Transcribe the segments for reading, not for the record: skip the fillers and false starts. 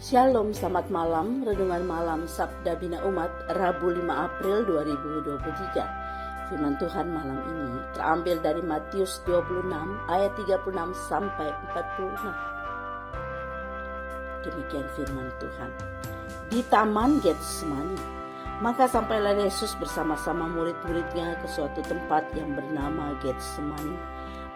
Shalom, selamat malam. Renungan malam Sabda Bina Umat, Rabu 5 April 2023. Firman Tuhan malam ini terambil dari Matius 26 ayat 36 sampai 46. Demikian firman Tuhan. Di Taman Getsemani, maka sampailah Yesus bersama-sama murid-muridnya ke suatu tempat yang bernama Getsemani.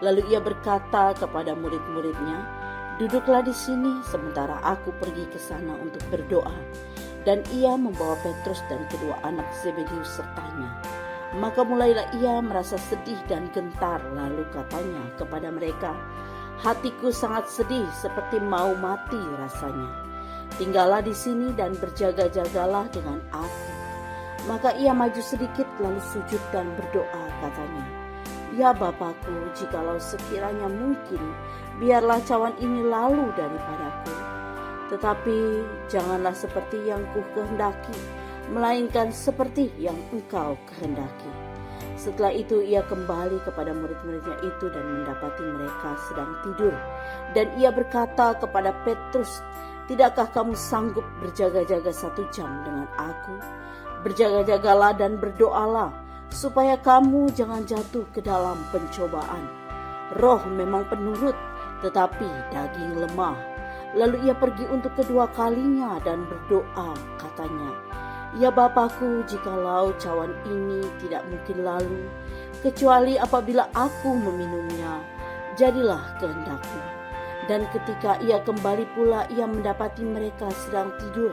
Lalu ia berkata kepada murid-muridnya, "Duduklah di sini sementara aku pergi ke sana untuk berdoa." Dan ia membawa Petrus dan kedua anak Zebedeus sertanya. Maka mulailah ia merasa sedih dan gentar, lalu katanya kepada mereka, "Hatiku sangat sedih seperti mau mati rasanya. Tinggallah di sini dan berjaga-jagalah dengan aku." Maka ia maju sedikit lalu sujud dan berdoa katanya, "Ya Bapakku, jikalau sekiranya mungkin, biarlah cawan ini lalu daripadaku. Tetapi janganlah seperti yang ku kehendaki, melainkan seperti yang Engkau kehendaki." Setelah itu ia kembali kepada murid-muridnya itu dan mendapati mereka sedang tidur. Dan ia berkata kepada Petrus, "Tidakkah kamu sanggup berjaga-jaga 1 jam dengan aku? Berjaga-jagalah dan berdoalah, supaya kamu jangan jatuh ke dalam pencobaan. Roh memang penurut, tetapi daging lemah." Lalu ia pergi untuk kedua kalinya dan berdoa katanya, "Ya Bapakku, jikalau cawan ini tidak mungkin lalu, kecuali apabila aku meminumnya, jadilah kehendak-Mu." Dan ketika ia kembali pula, ia mendapati mereka sedang tidur,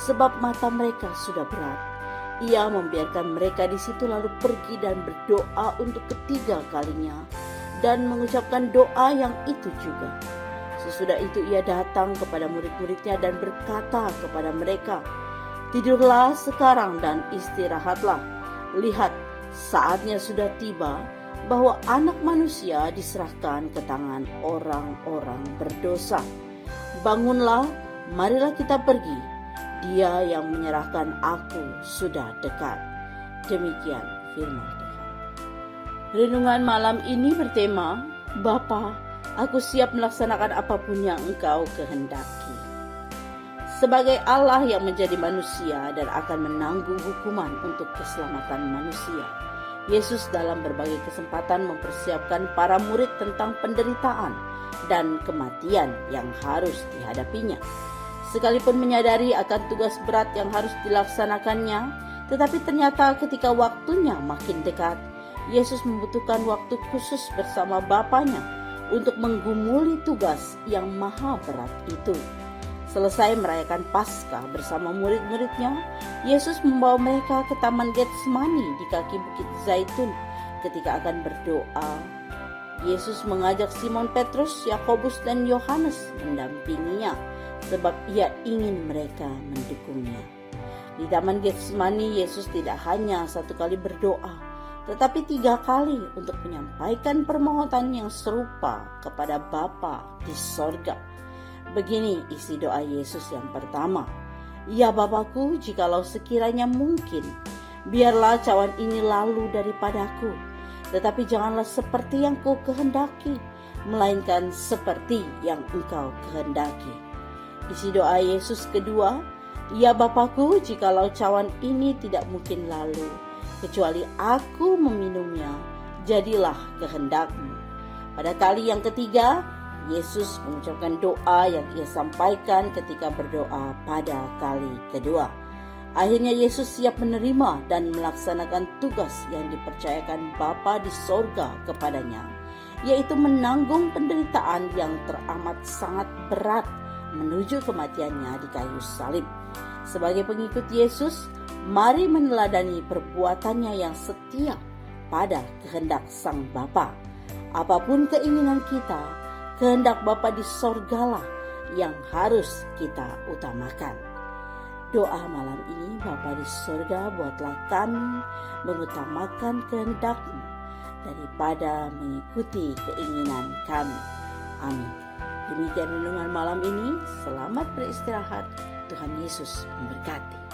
sebab mata mereka sudah berat. Ia membiarkan mereka di situ lalu pergi dan berdoa untuk ketiga kalinya dan mengucapkan doa yang itu juga. Sesudah itu ia datang kepada murid-muridnya dan berkata kepada mereka, "Tidurlah sekarang dan istirahatlah. Lihat, saatnya sudah tiba bahwa Anak Manusia diserahkan ke tangan orang-orang berdosa. Bangunlah, marilah kita pergi. Dia yang menyerahkan aku sudah dekat." Demikian firman Tuhan. Renungan malam ini bertema, "Bapa, aku siap melaksanakan apapun yang Engkau kehendaki." Sebagai Allah yang menjadi manusia dan akan menanggung hukuman untuk keselamatan manusia, Yesus dalam berbagai kesempatan mempersiapkan para murid tentang penderitaan dan kematian yang harus dihadapinya. Sekalipun menyadari akan tugas berat yang harus dilaksanakannya, tetapi ternyata ketika waktunya makin dekat, Yesus membutuhkan waktu khusus bersama Bapanya untuk menggumuli tugas yang maha berat itu. Selesai merayakan Paskah bersama murid-muridnya, Yesus membawa mereka ke Taman Getsemani di kaki Bukit Zaitun. Ketika akan berdoa, Yesus mengajak Simon Petrus, Yakobus, dan Yohanes mendampinginya, sebab ia ingin mereka mendukungnya. Di Taman Getsemani, Yesus tidak hanya 1 kali berdoa, tetapi 3 kali untuk menyampaikan permohonan yang serupa kepada Bapa di sorga. Begini isi doa Yesus yang pertama, "Ya Bapakku, jikalau sekiranya mungkin, biarlah cawan ini lalu daripadaku. Tetapi janganlah seperti yang ku kehendaki, melainkan seperti yang Engkau kehendaki." Isi doa Yesus kedua, "Ya Bapakku, jikalau cawan ini tidak mungkin lalu, kecuali aku meminumnya, jadilah kehendak-Mu." Pada kali yang ketiga, Yesus mengucapkan doa yang ia sampaikan ketika berdoa pada kali kedua. Akhirnya Yesus siap menerima dan melaksanakan tugas yang dipercayakan Bapa di sorga kepadanya, yaitu menanggung penderitaan yang teramat sangat berat menuju kematiannya di kayu salib. Sebagai pengikut Yesus, mari meneladani perbuatannya yang setia pada kehendak Sang Bapa. Apapun keinginan kita, kehendak Bapa di sorgalah yang harus kita utamakan. Doa malam ini, Bapa di sorga, buatlah kami mengutamakan kehendak-Mu daripada mengikuti keinginan kami. Amin. Demikian renungan malam ini. Selamat beristirahat. Tuhan Yesus memberkati.